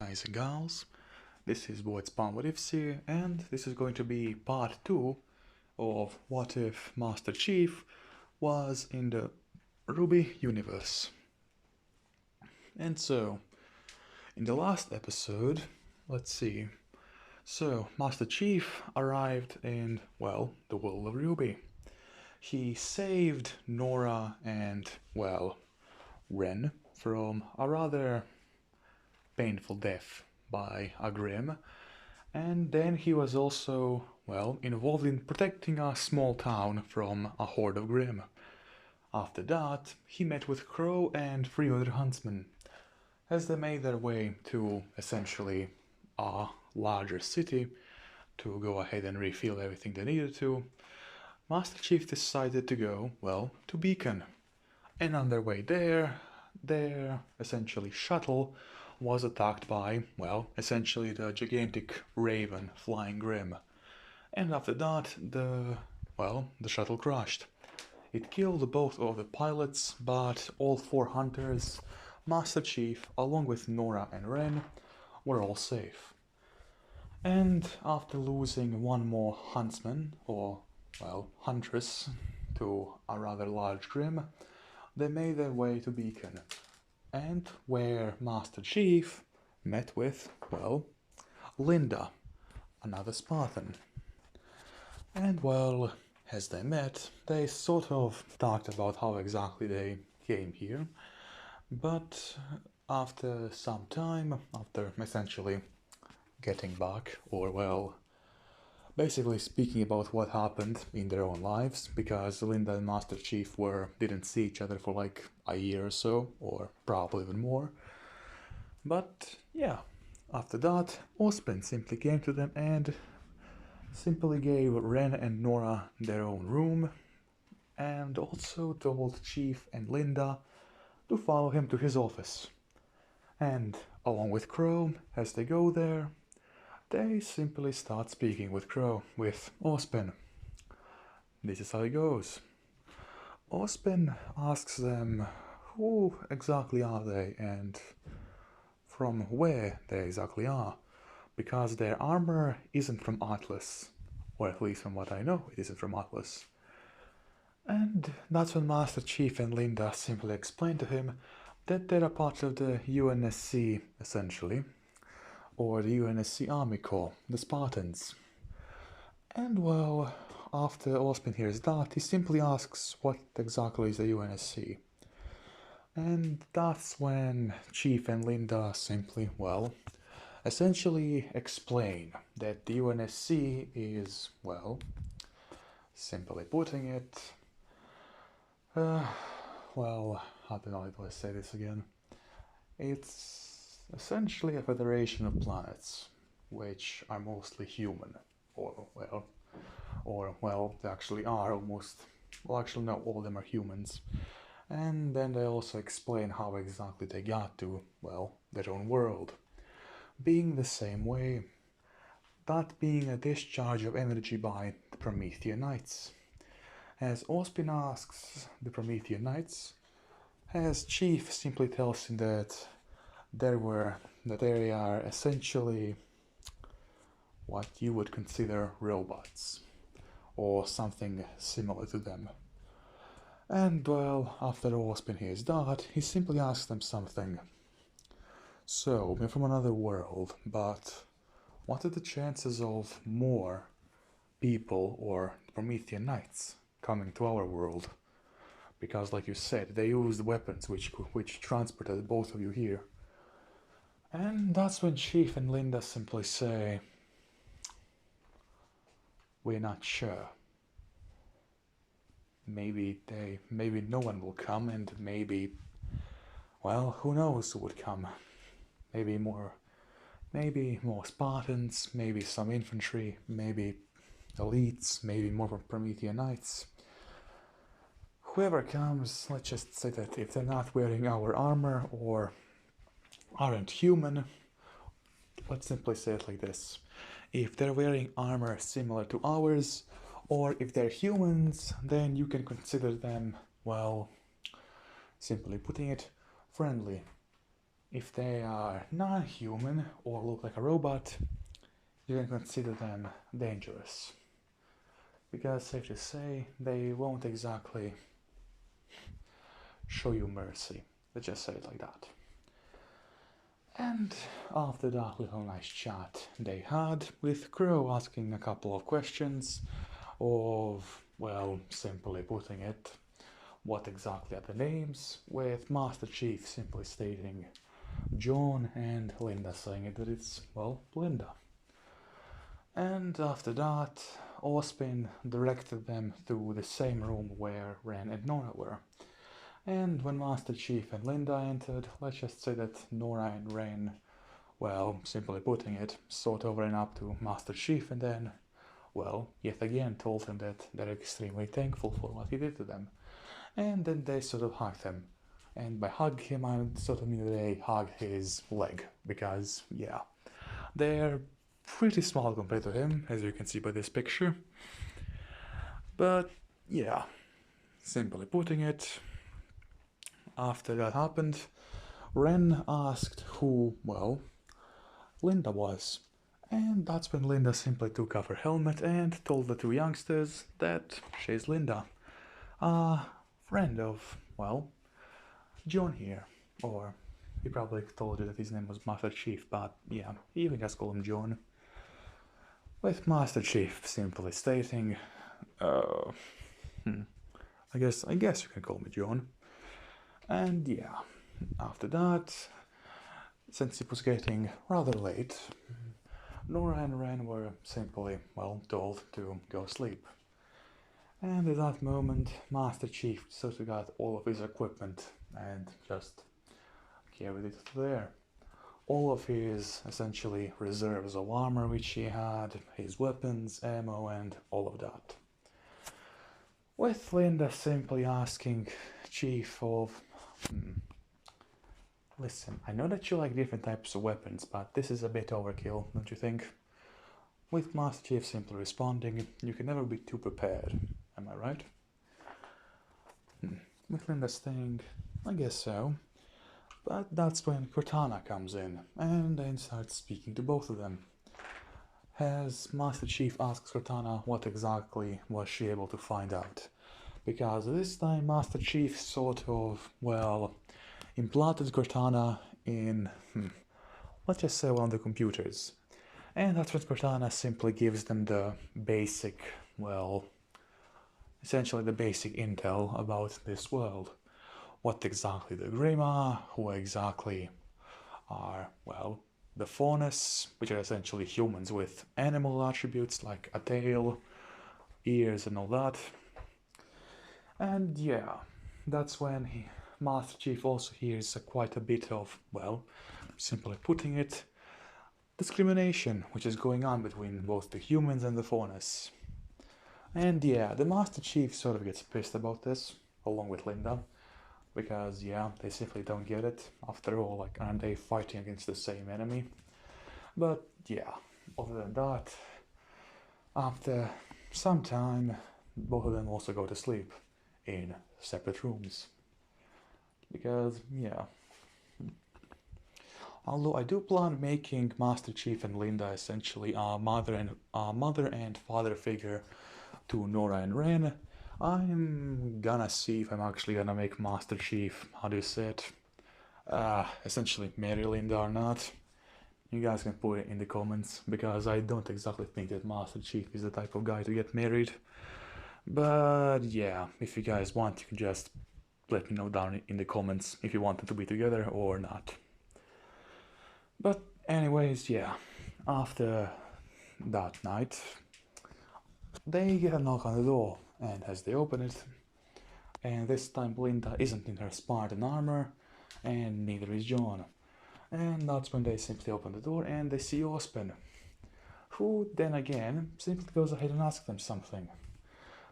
Guys and gals, this is What and this is going to be part 2 of What If Master Chief was in the Rwby universe. And so, in the last episode, let's see. So, Master Chief arrived in, well, the world of Rwby. He saved Nora and, well, Ren from a rather painful death by a grimm, and then he was also, well, involved in protecting a small town from a horde of grimm. After that, he met with Crow and 3 other huntsmen as they made their way to essentially a larger city to go ahead and refill everything they needed to. Master Chief decided to go, well, to Beacon, and on their way there, their essentially shuttle was attacked by, well, essentially the gigantic raven flying grimm. And after that, the shuttle crashed. It killed both of the pilots, but all 4 hunters, Master Chief, along with Nora and Ren, were all safe. And after losing one more huntsman, or, well, huntress, to a rather large grimm, they made their way to Beacon, and where Master Chief met with, well, Linda, another Spartan. And well, as they met, they sort of talked about how exactly they came here, but after some time, after essentially getting back, or well, basically speaking about what happened in their own lives, because Linda and Master Chief didn't see each other for like a year or so, or probably even more. But yeah, after that, Ospen simply came to them and simply gave Ren and Nora their own room, and also told Chief and Linda to follow him to his office. And along with Crow, as they go there, they simply start speaking with Ospen. This is how it goes. Ospen asks them who exactly are they and from where they exactly are, because their armor isn't from Atlas, or at least from what I know, it isn't from Atlas. And that's when Master Chief and Linda simply explain to him that they're a part of the UNSC, essentially, or the UNSC Army Corps, the Spartans. And well, after Ospen hears that, he simply asks what exactly is the UNSC. And that's when Chief and Linda simply, well, essentially explain that the UNSC is, well, simply putting it, well, how do I say this again? It's essentially a federation of planets, which are mostly human, they actually are almost, well, actually no, all of them are humans. And then they also explain how exactly they got to, well, their own world, being the same way, that being a discharge of energy by the Promethean Knights. As Ospin asks the Promethean Knights, as Chief simply tells him that they are essentially what you would consider robots, or something similar to them. And well, after Ospin hears that, he simply asks them something. So, we're from another world, but what are the chances of more people or Promethean Knights coming to our world? Because like you said, they used weapons which transported both of you here. And that's when Chief and Linda simply say, we're not sure. Maybe no one will come, and maybe, well, who knows who would come. Maybe more Spartans, maybe some infantry, maybe elites, maybe more Promethean Knights. Whoever comes, let's just say that if they're not wearing our armor or aren't human, let's simply say it like this. If they're wearing armor similar to ours, or if they're humans, then you can consider them, well, simply putting it, friendly. if they are non-human or look like a robot, you can consider them dangerous. Because, safe to say, they won't exactly show you mercy. Let's just say it like that. And after that little nice chat they had, with Crow asking a couple of questions of, well, simply putting it, what exactly are the names, with Master Chief simply stating John and Linda saying it that it's, well, Linda. And after that, Ospin directed them to the same room where Ren and Nora were. And when Master Chief and Linda entered, let's just say that Nora and Ren, well, simply putting it, sort of ran up to Master Chief and then, well, yet again told him that they're extremely thankful for what he did to them. And then they sort of hugged him. And by hug him, I sort of mean they hug his leg, because, yeah, they're pretty small compared to him, as you can see by this picture. But, yeah, simply putting it, after that happened, Ren asked who, well, Linda was. And that's when Linda simply took off her helmet and told the two youngsters that she's Linda, a friend of, well, John here. Or he probably told you that his name was Master Chief, but yeah, you can just call him John. With Master Chief simply stating, I guess you can call me John. And yeah, after that, since it was getting rather late, Nora and Ren were simply, well, told to go sleep. And at that moment, Master Chief sort of got all of his equipment and just carried it there. All of his, essentially, reserves of armor which he had, his weapons, ammo, and all of that. With Linda simply asking Chief of, listen, I know that you like different types of weapons, but this is a bit overkill, don't you think? With Master Chief simply responding, you can never be too prepared, am I right? With Linda saying, I guess so. But that's when Cortana comes in, and then starts speaking to both of them. As Master Chief asks Cortana what exactly was she able to find out. Because this time Master Chief sort of, well, implanted Cortana in, let's just say one of the computers. And that's when Cortana simply gives them the basic, well, essentially the basic intel about this world. What exactly the Grimm are, who exactly are, well, the Faunus, which are essentially humans with animal attributes like a tail, ears and all that. And yeah, that's when Master Chief also hears quite a bit of, well, simply putting it, discrimination which is going on between both the humans and the Faunus. And yeah, the Master Chief sort of gets pissed about this, along with Linda, because yeah, they simply don't get it. After all, like, aren't they fighting against the same enemy? But yeah, other than that, after some time, both of them also go to sleep in separate rooms. Because, yeah. Although I do plan making Master Chief and Linda essentially a mother and father figure to Nora and Ren, I'm gonna see if I'm actually gonna make Master Chief, how do you say it, essentially marry Linda or not. You guys can put it in the comments, because I don't exactly think that Master Chief is the type of guy to get married. But yeah, if you guys want, you can just let me know down in the comments if you want them to be together or not. But anyways, yeah, after that night, they get a knock on the door, and as they open it, and this time Linda isn't in her Spartan armor, and neither is John. And that's when they simply open the door and they see Ospin, who then again simply goes ahead and asks them something.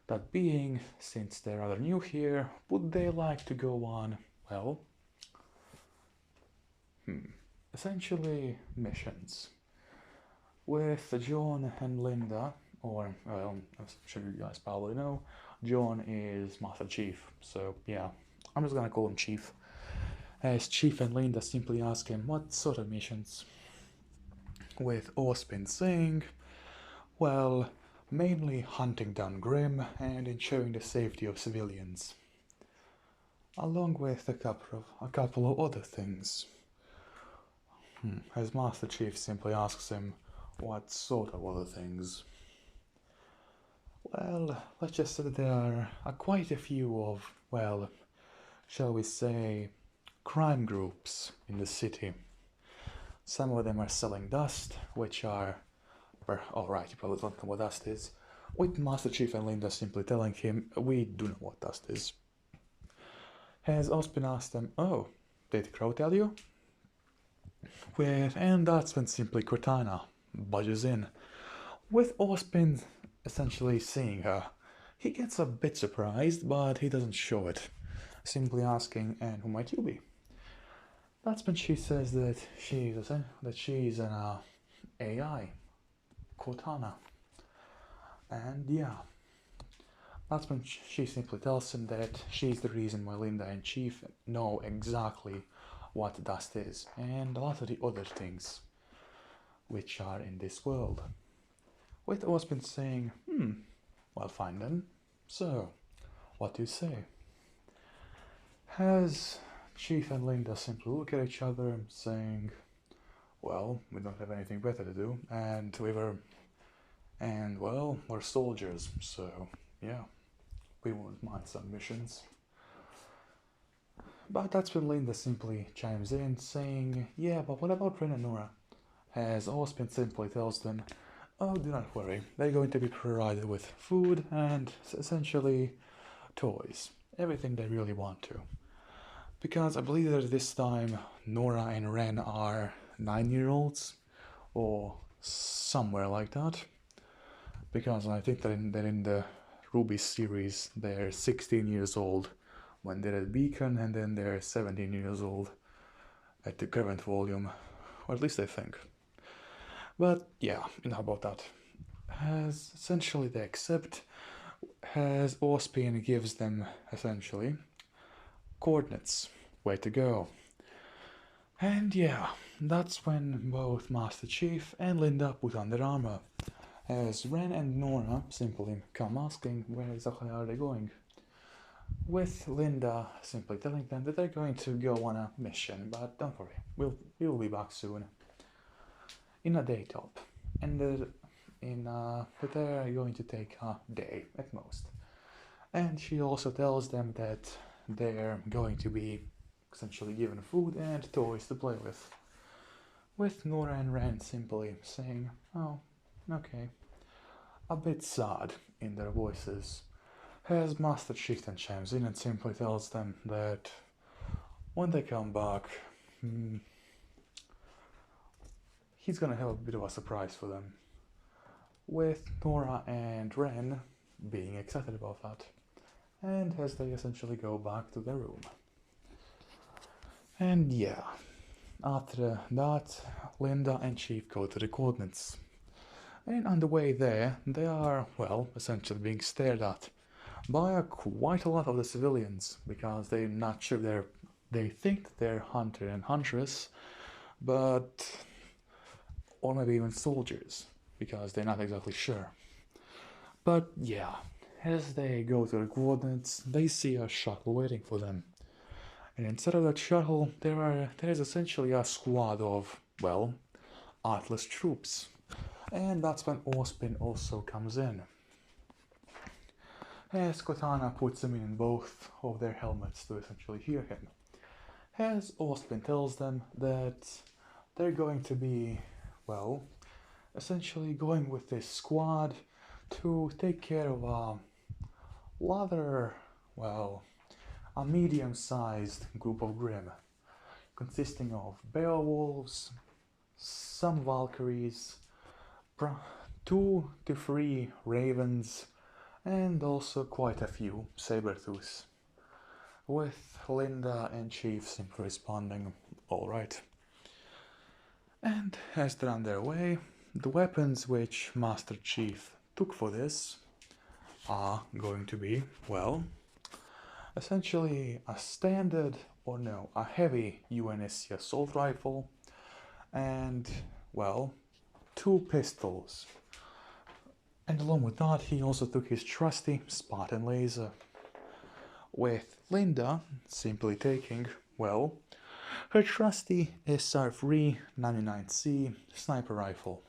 That being, since they're rather new here, would they like to go on, well, essentially missions. With John and Linda, or, well, I'm sure you guys probably know, John is Master Chief, so yeah, I'm just gonna call him Chief. as Chief and Linda simply ask him what sort of missions, with Ospin saying, well, mainly hunting down Grimm and ensuring the safety of civilians, along with a couple of other things. As Master Chief simply asks him, what sort of other things? Well, let's just say that there are quite a few of, well, shall we say, crime groups in the city. Some of them are selling dust, which are... Alright, you probably don't know what dust is. With Master Chief and Linda simply telling him, we do know what dust is. Has Ospin asked them, oh, did Crow tell you? And that's when simply Cortana budges in, with Ospin essentially seeing her. He gets a bit surprised, but he doesn't show it, simply asking, and who might you be? That's when she says that she's an AI, Cortana. And yeah, that's when she simply tells him that she's the reason why Linda and Chief know exactly what dust is, and a lot of the other things which are in this world. With Ospin saying, well fine then, so, what do you say? Has Chief and Linda simply look at each other saying, well, we don't have anything better to do, and we're soldiers, so yeah, we won't mind some missions. But that's when Linda simply chimes in, saying, yeah, but what about Ren and Nora? As Ospin simply tells them, oh, do not worry, they're going to be provided with food and essentially toys, everything they really want to. Because I believe that this time Nora and Ren are 9-year-olds, or somewhere like that. Because I think that in the Rwby series they're 16 years old when they're at Beacon, and then they're 17 years old at the current volume, or at least I think. But yeah, enough about that. As essentially they accept, as Ospin gives them essentially coordinates, where to go. And yeah, that's when both Master Chief and Linda put on their armor, as Ren and Nora simply come asking where exactly are they going, with Linda simply telling them that they're going to go on a mission, but don't worry, we'll be back soon. In a day top, and that they're going to take a day at most. And she also tells them that they're going to be essentially given food and toys to play with Nora and Ren simply saying, oh, okay, a bit sad in their voices, as Master Chief then chimes in and simply tells them that when they come back, he's gonna have a bit of a surprise for them, with Nora and Ren being excited about that, and as they essentially go back to their room. And yeah, after that, Linda and Chief go to the coordinates, and on the way there, they are, well, essentially being stared at by quite a lot of the civilians, because they're not sure, they think they're hunter and huntress, but... or maybe even soldiers, because they're not exactly sure. But yeah, as they go to the coordinates, they see a shuttle waiting for them. And instead of that shuttle, there is essentially a squad of, well, Atlas troops. And that's when Ospin also comes in, as Cortana puts him in both of their helmets to essentially hear him. As Ospin tells them that they're going to be, well, essentially going with this squad to take care of a rather, well, a medium-sized group of grimm, consisting of Beowulfs, some Valkyries, 2 to 3 ravens, and also quite a few saber-tooths, with Linda and Chief simply responding, alright. And as they're on their way, the weapons which Master Chief took for this are going to be, well, essentially a standard or no, a heavy UNSC assault rifle, and, well, 2 pistols. And along with that, he also took his trusty Spartan laser, with Linda simply taking, well, her trusty SR3 99C sniper rifle.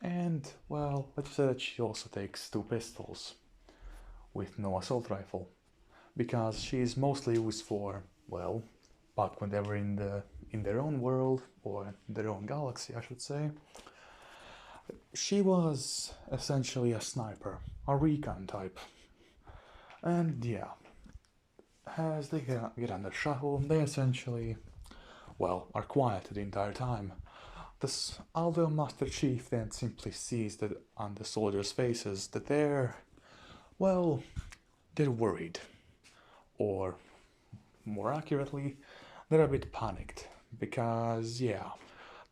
And, well, let's say that she also takes 2 pistols with no assault rifle, because she is mostly used for, well, back when they were in their own world, or their own galaxy, I should say. She was essentially a sniper, a recon type. And yeah, as they get under shuttle, they essentially, well, are quiet the entire time. Although Master Chief then simply sees that on the soldiers' faces that they're worried. Or, more accurately, they're a bit panicked. Because, yeah,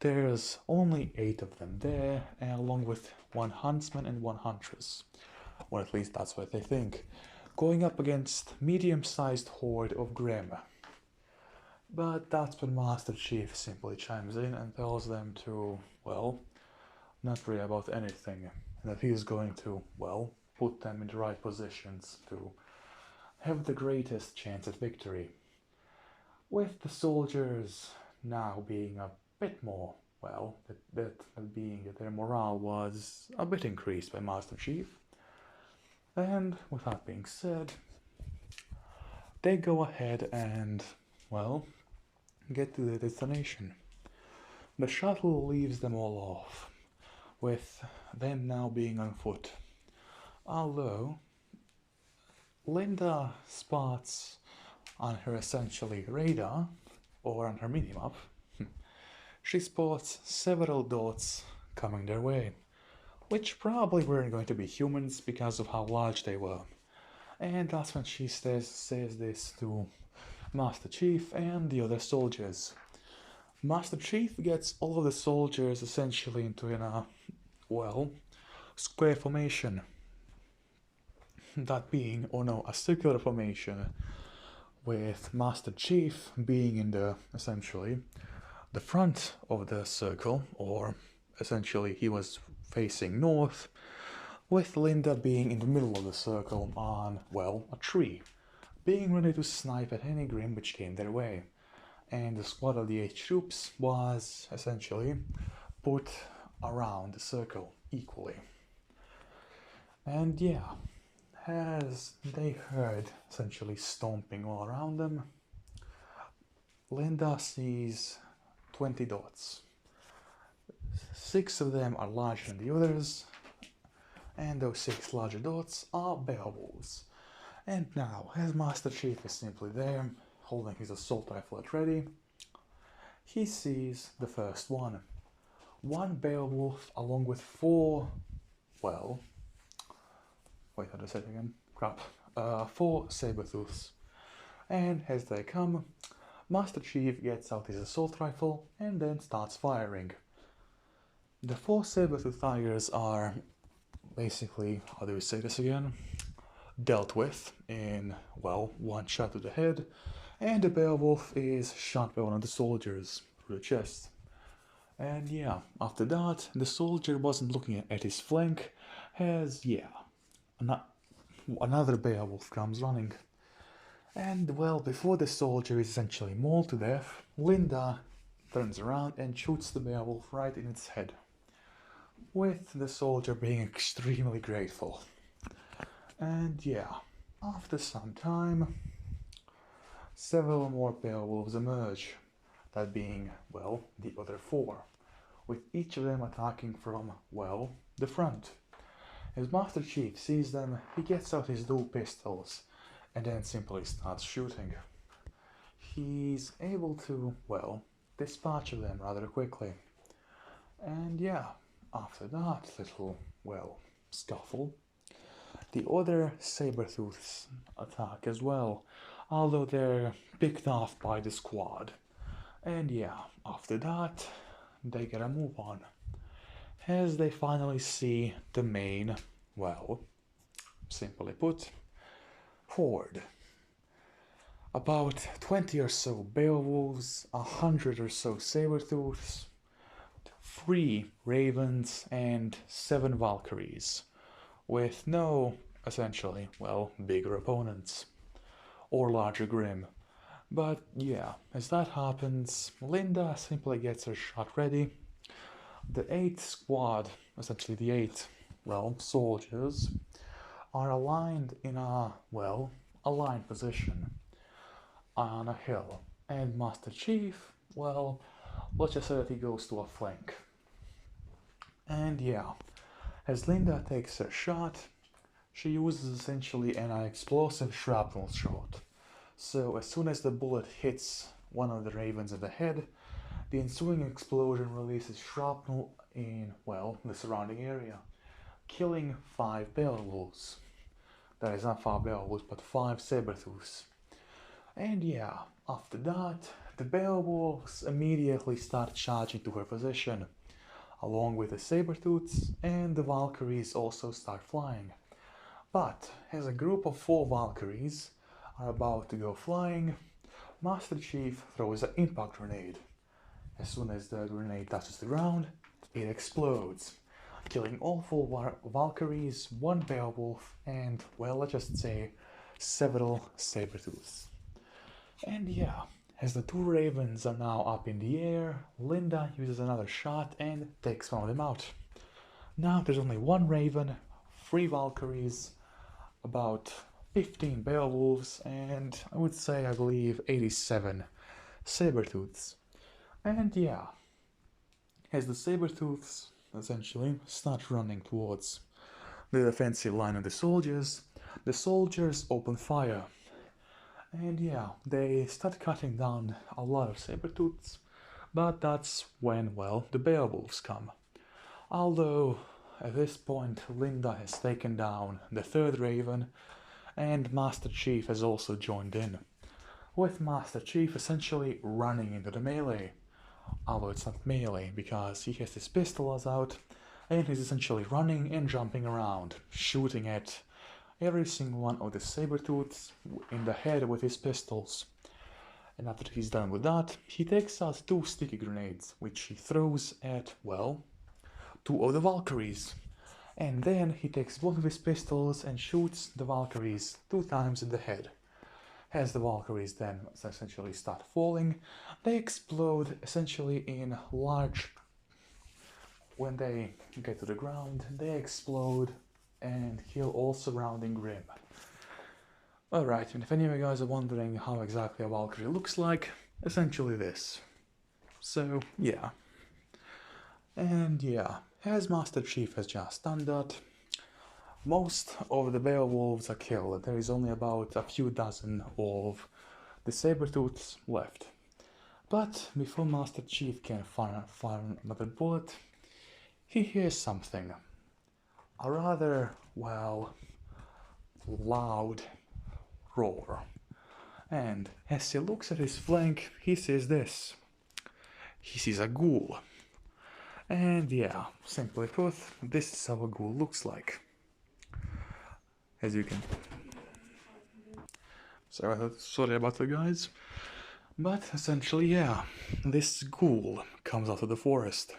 there's only 8 of them there, along with 1 huntsman and 1 huntress. Or at least that's what they think. Going up against medium-sized horde of grimm. But that's when Master Chief simply chimes in and tells them to, well, not worry about anything, and that he is going to, well, put them in the right positions to have the greatest chance at victory. With the soldiers now being a bit more, well, being that their morale was a bit increased by Master Chief. And with that being said, they go ahead and, well, get to the destination. The shuttle leaves them all off, with them now being on foot. Although, Linda spots on her essentially radar, or on her minimap, she spots several dots coming their way, which probably weren't going to be humans because of how large they were. And that's when she says this to Master Chief and the other soldiers. Master Chief gets all of the soldiers essentially into a, well, square formation. That being, or no, a circular formation, with Master Chief being in the, essentially, the front of the circle, or essentially he was facing north, with Linda being in the middle of the circle on, well, a tree, being ready to snipe at any grimm which came their way. And the squad of the 8 troops was, essentially, put around the circle equally. And yeah, as they heard essentially stomping all around them, Linda sees 20 dots. 6 of them are larger than the others, and those 6 larger dots are beowulfs. And now, as Master Chief is simply there, holding his assault rifle at ready, he sees the first one. 1 beowulf along with 4, well, wait, how do I say it again? Crap. 4 saber-tooths. And as they come, Master Chief gets out his assault rifle and then starts firing. The 4 saber-tooth tigers are basically, how do we say this again? Dealt with in, well, 1 shot to the head, and the beowulf is shot by one of the soldiers through the chest. And yeah, after that, the soldier wasn't looking at his flank, as, yeah, another beowulf comes running. And, well, before the soldier is essentially mauled to death, Linda turns around and shoots the beowulf right in its head, with the soldier being extremely grateful. And yeah, after some time, several more beowulfs emerge, that being, well, the other 4, with each of them attacking from, well, the front. As Master Chief sees them, he gets out his dual pistols and then simply starts shooting. He's able to, well, dispatch of them rather quickly. And yeah, after that little, well, scuffle, the other saber-tooths attack as well, although they're picked off by the squad. And yeah, after that, they get a move on, as they finally see the main, well, simply put, horde. about 20 or so Beowulfs, 100 or so Sabertooths, 3 Ravens, and 7 Valkyries, with no, essentially, well, bigger opponents, or larger Grimm. But yeah, as that happens, Linda simply gets her shot ready. The 8th squad, essentially the 8, well, soldiers, are aligned in a, well, aligned position on a hill. And Master Chief, well, let's just say that he goes to a flank. And yeah, as Linda takes her shot, she uses essentially an explosive shrapnel shot. So as soon as the bullet hits one of the ravens in the head, the ensuing explosion releases shrapnel in, well, the surrounding area, killing 5 Beowulfs. That is not 5 Beowulfs, but 5 Sabertooths. And yeah, after that, the Beowulfs immediately start charging to her position, along with the Sabertooths, and the Valkyries also start flying. But as a group of 4 Valkyries are about to go flying, Master Chief throws an impact grenade. As soon as the grenade touches the ground, it explodes, killing all 4 Valkyries, 1 Beowulf, and, well, let's just say, several Sabertooths. And yeah, as the 2 Ravens are now up in the air, Linda uses another shot and takes one of them out. Now there's only 1 Raven, 3 Valkyries, about 15 Beowulfs, and I would say, I believe, 87 Sabertooths. And yeah, as the Sabertooths essentially start running towards the defensive line of the soldiers open fire. And yeah, they start cutting down a lot of Sabertooths, but that's when, well, the Beowulfs come. Although, at this point, Linda has taken down the 3rd Raven, and Master Chief has also joined in, with Master Chief essentially running into the melee. Although it's not melee, because he has his pistols out, and he's essentially running and jumping around, shooting at every single one of the Sabertooths in the head with his pistols. And after he's done with that, he takes out 2 sticky grenades, which he throws at, well, 2 of the Valkyries. And then he takes both of his pistols and shoots the Valkyries 2 times in the head. As the Valkyries then essentially start falling, they explode essentially in large... When they get to the ground, they explode and kill all surrounding Grimm. Alright, and if any of you guys are wondering how exactly a Valkyrie looks like, essentially this. So, yeah. And yeah, as Master Chief has just done that, most of the Beowulfs are killed. There is only about a few dozen of the Sabertooths left. But before Master Chief can fire another bullet, he hears something. A rather, well, loud roar. And as he looks at his flank, he sees this. He sees a ghoul. And yeah, simply put, this is how a ghoul looks like. As you can... Sorry about that, guys. But essentially, yeah, this ghoul comes out of the forest.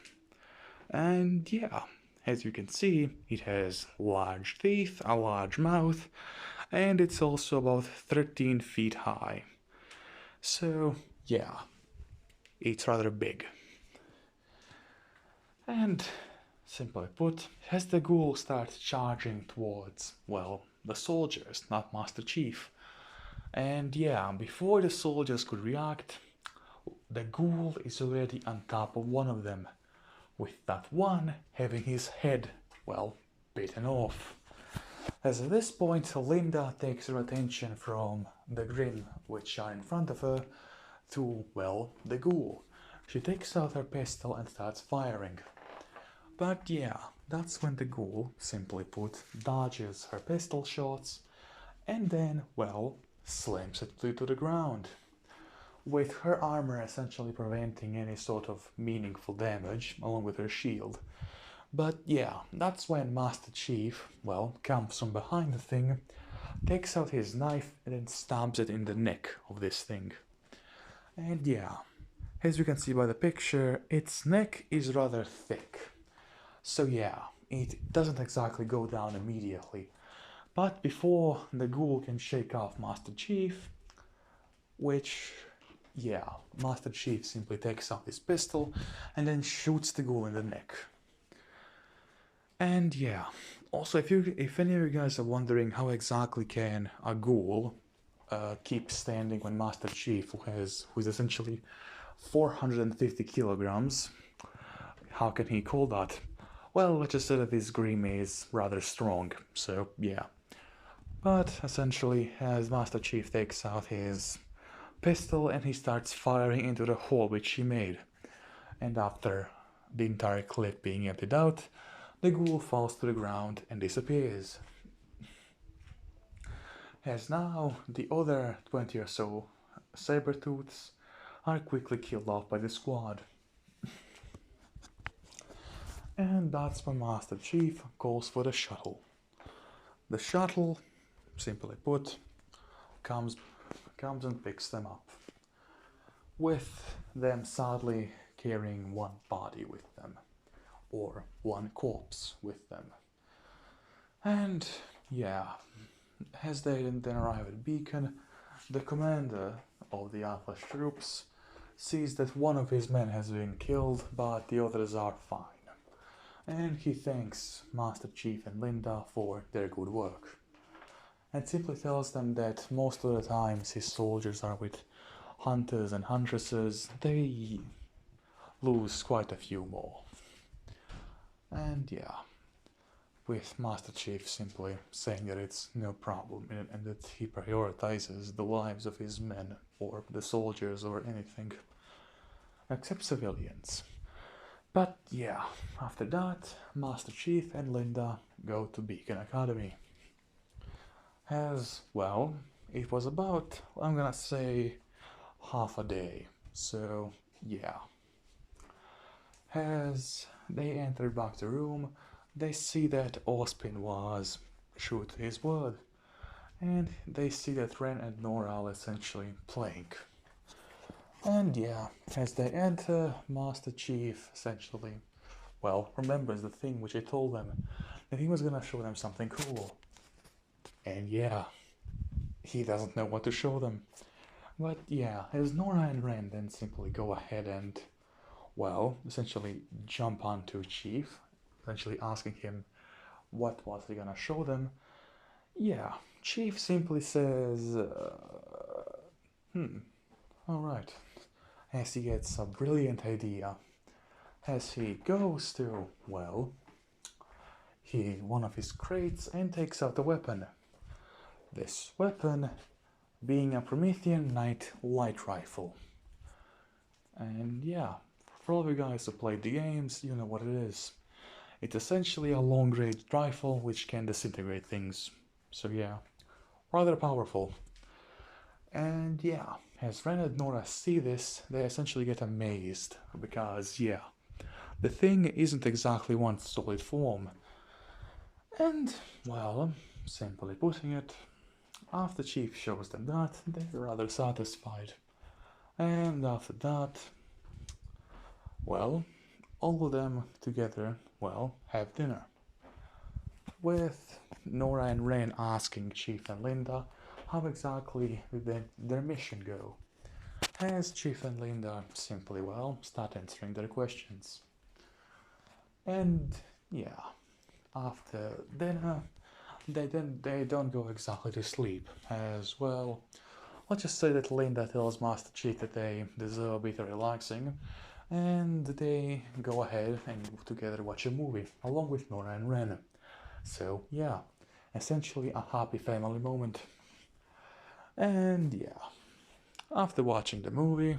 And yeah, as you can see, it has large teeth, a large mouth, and it's also about 13 feet high. So yeah, it's rather big. And simply put, as the ghoul starts charging towards, well, the soldiers, not Master Chief. And yeah, before the soldiers could react, the ghoul is already on top of one of them, with that one having his head, well, bitten off. As at this point, Linda takes her attention from the grimm, which are in front of her, to, well, the ghoul. She takes out her pistol and starts firing. But yeah, that's when the ghoul, simply put, dodges her pistol shots and then, well, slams it to the ground, with her armor essentially preventing any sort of meaningful damage, along with her shield. But yeah, that's when Master Chief, well, comes from behind the thing, takes out his knife and then stabs it in the neck of this thing. And yeah, as you can see by the picture, its neck is rather thick. So yeah, it doesn't exactly go down immediately. But before the ghoul can shake off Master Chief, which, yeah, Master Chief simply takes out his pistol and then shoots the ghoul in the neck. And yeah, also if any of you guys are wondering how exactly can a ghoul keep standing when Master Chief, who is essentially 450 kilograms, how can he call that? Well, let's just say that this grimm is rather strong, so yeah. But essentially, as Master Chief takes out his pistol and he starts firing into the hole which he made, and after the entire clip being emptied out, the ghoul falls to the ground and disappears. As now, the other 20 or so saber-tooths are quickly killed off by the squad. And that's when Master Chief calls for the shuttle. The shuttle, simply put, comes and picks them up, with them sadly carrying one body with them, or one corpse with them. And yeah, as they then arrive at Beacon, the commander of the Atlas troops sees that one of his men has been killed, but the others are fine. And he thanks Master Chief and Linda for their good work, and simply tells them that most of the times his soldiers are with hunters and huntresses, they lose quite a few more. And yeah, with Master Chief simply saying that it's no problem and that he prioritizes the lives of his men or the soldiers or anything except civilians. But yeah, after that, Master Chief and Linda go to Beacon Academy. As well, it was about, I'm gonna say, half a day. So yeah. As they enter back the room, they see that Ospin was true to his word. And they see that Ren and Nora are essentially playing. And yeah, as they enter, Master Chief essentially, well, remembers the thing which I told them, that he was gonna show them something cool. And yeah, he doesn't know what to show them. But yeah, as Nora and Ren then simply go ahead and, well, essentially jump onto Chief, essentially asking him what was he gonna show them. Yeah, Chief simply says, alright, as he gets a brilliant idea, as he goes to, well, one of his crates and takes out a weapon. This weapon being a Promethean Knight light rifle. And yeah, for all of you guys who played the games, you know what it is. It's essentially a long-range rifle which can disintegrate things. So yeah, rather powerful. And yeah, as Ren and Nora see this, they essentially get amazed, because yeah, the thing isn't exactly one solid form. And, well, simply putting it, after Chief shows them that, they're rather satisfied. And after that, well, all of them together, well, have dinner. With Nora and Ren asking Chief and Linda how exactly did their mission go. As Chief and Linda simply, well, start answering their questions. And yeah, after dinner, they don't go exactly to sleep, as well. Let's just say that Linda tells Master Chief that they deserve a bit of relaxing, and they go ahead and together watch a movie, along with Nora and Ren. So yeah, essentially a happy family moment. And yeah, after watching the movie,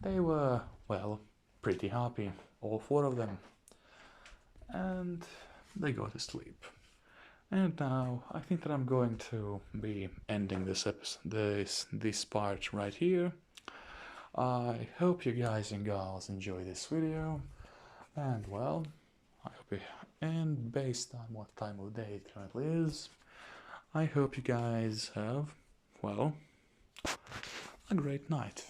they were, well, pretty happy, all four of them. And they go to sleep. And now I think that I'm going to be ending this episode, this part right here. I hope you guys and gals enjoy this video, and well, and based on what time of day it currently is, I hope you guys have, well, a great night.